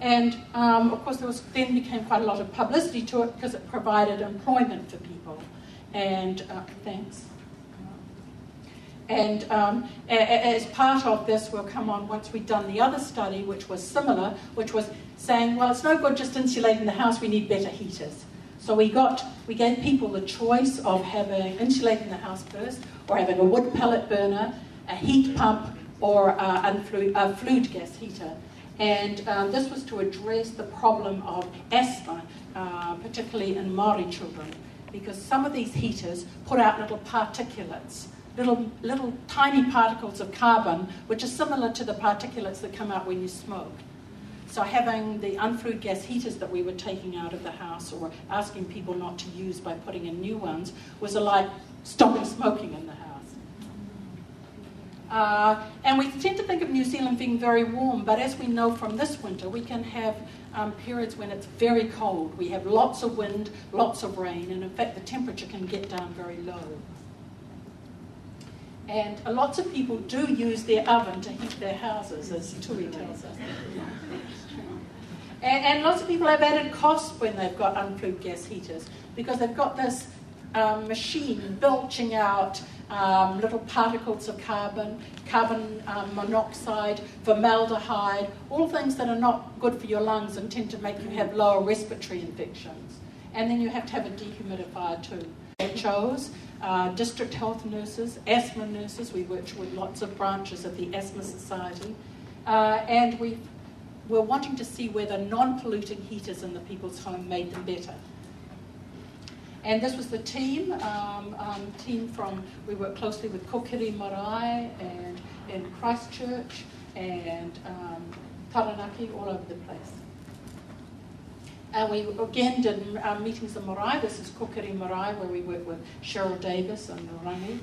And of course, then became quite a lot of publicity to it because it provided employment for people. And thanks. And as part of this, we'll come on once we've done the other study, which was similar, which was saying, well, it's no good just insulating the house, we need better heaters. So we gave people the choice of insulating the house first, or having a wood pellet burner, a heat pump, or a fluid gas heater. And this was to address the problem of asthma, particularly in Māori children, because some of these heaters put out little particulates, little tiny particles of carbon, which are similar to the particulates that come out when you smoke. So having the unfluid gas heaters that we were taking out of the house or asking people not to use by putting in new ones was like stopping smoking in the house. And we tend to think of New Zealand being very warm, but as we know from this winter, we can have periods when it's very cold. We have lots of wind, lots of rain, and in fact the temperature can get down very low. And lots of people do use their oven to heat their houses, as Tui tells us. And lots of people have added cost when they've got unfluid gas heaters, because they've got this machine belching out little particles of carbon monoxide, formaldehyde, all things that are not good for your lungs and tend to make you have lower respiratory infections. And then you have to have a dehumidifier too. HOs, district health nurses, asthma nurses. We worked with lots of branches of the Asthma Society. And we're wanting to see whether non-polluting heaters in the people's home made them better. And this was the team we worked closely with Kokiri Marae and in Christchurch and Taranaki, all over the place. And we again did meetings in Marae. This is Kokiri Marae, where we worked with Cheryl Davis and Rangi.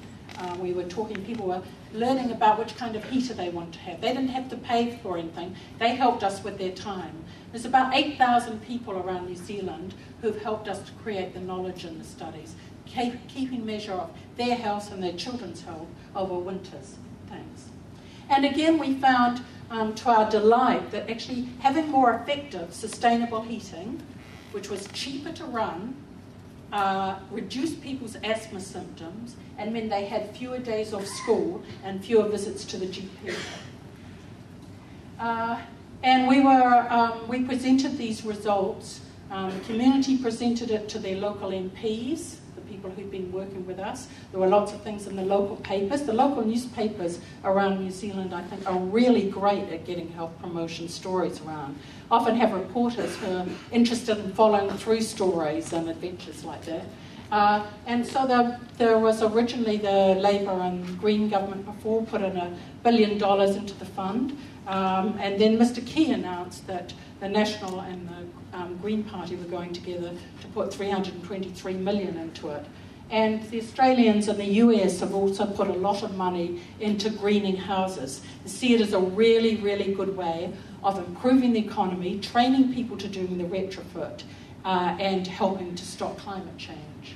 We were talking, people were learning about which kind of heater they want to have. They didn't have to pay for anything. They helped us with their time. There's about 8,000 people around New Zealand who've helped us to create the knowledge in the studies, keeping measure of their health and their children's health over winters. Thanks. And again, we found, to our delight, that actually having more effective, sustainable heating, which was cheaper to run, reduced people's asthma symptoms, and meant they had fewer days off school and fewer visits to the GP. And we presented these results. The community presented it to their local MPs, the people who've been working with us. There were lots of things in the local papers. The local newspapers around New Zealand, I think, are really great at getting health promotion stories around. Often have reporters who are interested in following through stories and adventures like that. And so there was originally the Labour and Green government before put in $1 billion into the fund. And then Mr. Key announced that the National and the Green Party were going together to put $323 million into it. And the Australians and the US have also put a lot of money into greening houses. They see it as a really, really good way of improving the economy, training people to do the retrofit, and helping to stop climate change.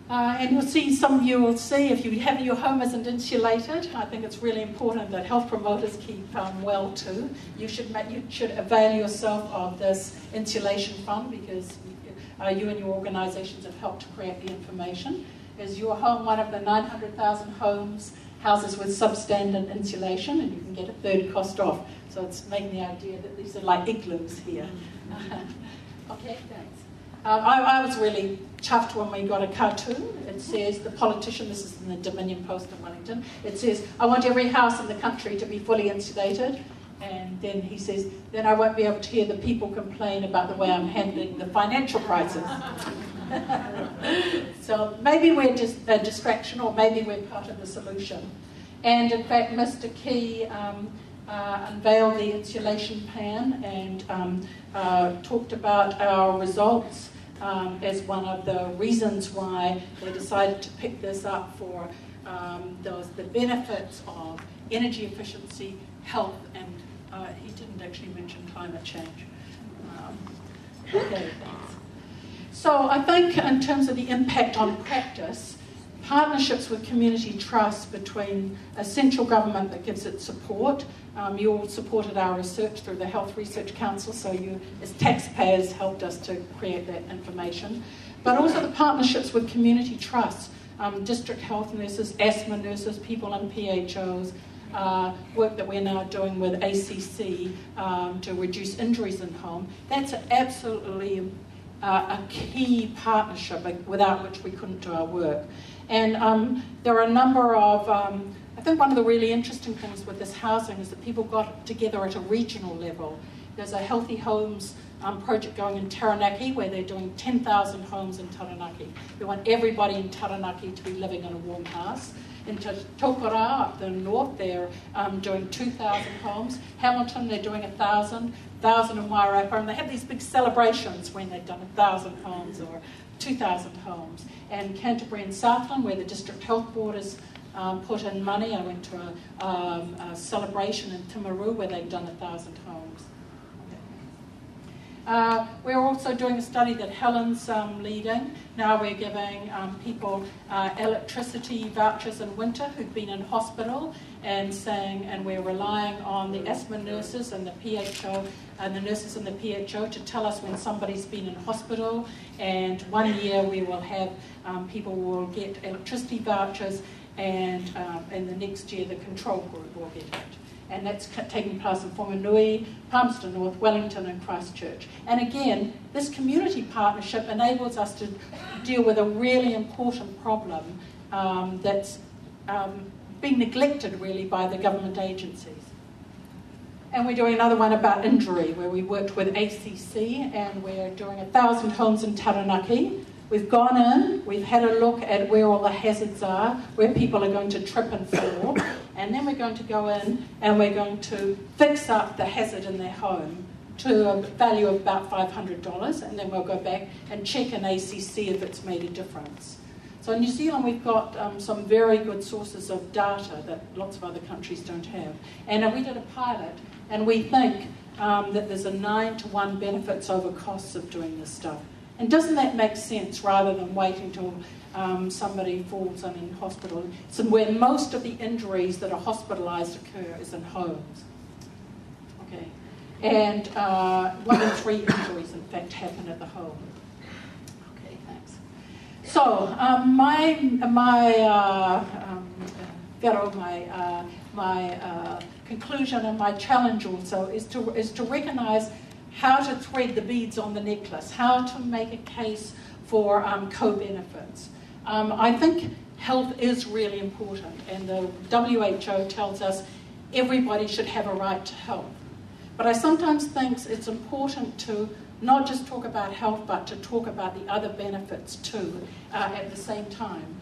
And you'll see, some of you will see, if you have your home isn't insulated, I think it's really important that health promoters keep well too. You should avail yourself of this insulation fund, because you and your organisations have helped to create the information. Is your home one of the 900,000 houses with substandard insulation, and you can get a third cost off. So it's making the idea that these are like igloos here. Okay, thanks. I was really chuffed when we got a cartoon. It says, the politician, this is in the Dominion Post in Wellington, it says, I want every house in the country to be fully insulated. And then he says, then I won't be able to hear the people complain about the way I'm handling the financial crisis. So maybe we're just a distraction, or maybe we're part of the solution. And in fact, Mr. Key unveiled the insulation plan and talked about our results as one of the reasons why they decided to pick this up for the benefits of energy efficiency, health, and he didn't actually mention climate change. Okay, thanks. So I think in terms of the impact on practice, partnerships with community trust between a central government that gives it support. You all supported our research through the Health Research Council, so you as taxpayers helped us to create that information. But also the partnerships with community trusts, district health nurses, asthma nurses, people in PHOs, work that we're now doing with ACC to reduce injuries in home. That's absolutely a key partnership without which we couldn't do our work. And there are a number of, I think one of the really interesting things with this housing is that people got together at a regional level. There's a Healthy Homes project going in Taranaki where they're doing 10,000 homes in Taranaki. They want everybody in Taranaki to be living in a warm house. In Tokora, up the north, they're doing 2,000 homes. Hamilton, they're doing 1,000. 1,000 in Wairarapa, and they have these big celebrations when they've done 1,000 homes or 2,000 homes. And Canterbury and Southland, where the District Health Board has put in money, I went to a celebration in Timaru where they've done 1,000 homes. We're also doing a study that Helen's leading. Now we're giving people electricity vouchers in winter who've been in hospital and we're relying on the asthma nurses and the PHO and the nurses in the PHO to tell us when somebody's been in hospital, and 1 year we will have people will get electricity vouchers, and the next year the control group will get it. And that's taking place in Whanganui, Palmerston North, Wellington and Christchurch. And again, this community partnership enables us to deal with a really important problem that's being neglected really by the government agencies. And we're doing another one about injury where we worked with ACC and we're doing 1,000 homes in Taranaki. We've gone in, we've had a look at where all the hazards are, where people are going to trip and fall, and then we're going to go in and we're going to fix up the hazard in their home to a value of about $500, and then we'll go back and check in ACC if it's made a difference. So in New Zealand we've got some very good sources of data that lots of other countries don't have. And we did a pilot, and we think that there's a 9-to-1 benefits over costs of doing this stuff. And doesn't that make sense rather than waiting till somebody falls in hospital? So where most of the injuries that are hospitalised occur is in homes. Okay, and 1 in 3 injuries in fact happen at the home. Okay, thanks. So my conclusion and my challenge also is to recognise how to thread the beads on the necklace, how to make a case for co-benefits. I think health is really important, and the WHO tells us everybody should have a right to health. But I sometimes think it's important to not just talk about health, but to talk about the other benefits too at the same time.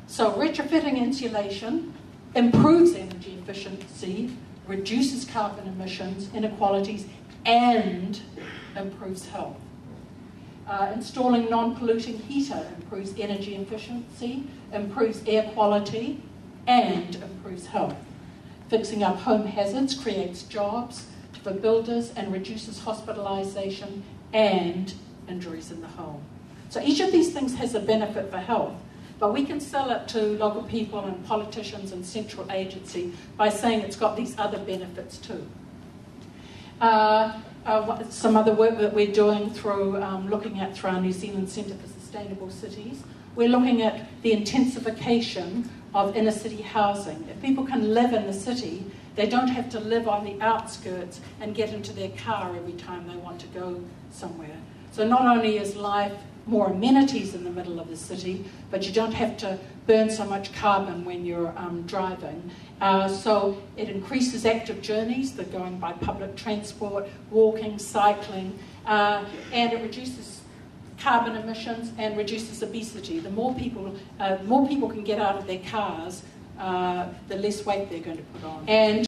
So retrofitting insulation improves energy efficiency, reduces carbon emissions, inequalities, and improves health. Installing non-polluting heater improves energy efficiency, improves air quality, and improves health. Fixing up home hazards creates jobs for builders and reduces hospitalisation and injuries in the home. So each of these things has a benefit for health, but we can sell it to local people and politicians and central agency by saying it's got these other benefits too. Some other work that we're doing through looking at through our New Zealand Centre for Sustainable Cities, we're looking at the intensification of inner city housing. If people can live in the city, they don't have to live on the outskirts and get into their car every time they want to go somewhere. So not only is life more amenities in the middle of the city, but you don't have to burn so much carbon when you're driving. So it increases active journeys, they're going by public transport, walking, cycling, and it reduces carbon emissions and reduces obesity. The more people can get out of their cars, the less weight they're going to put on. And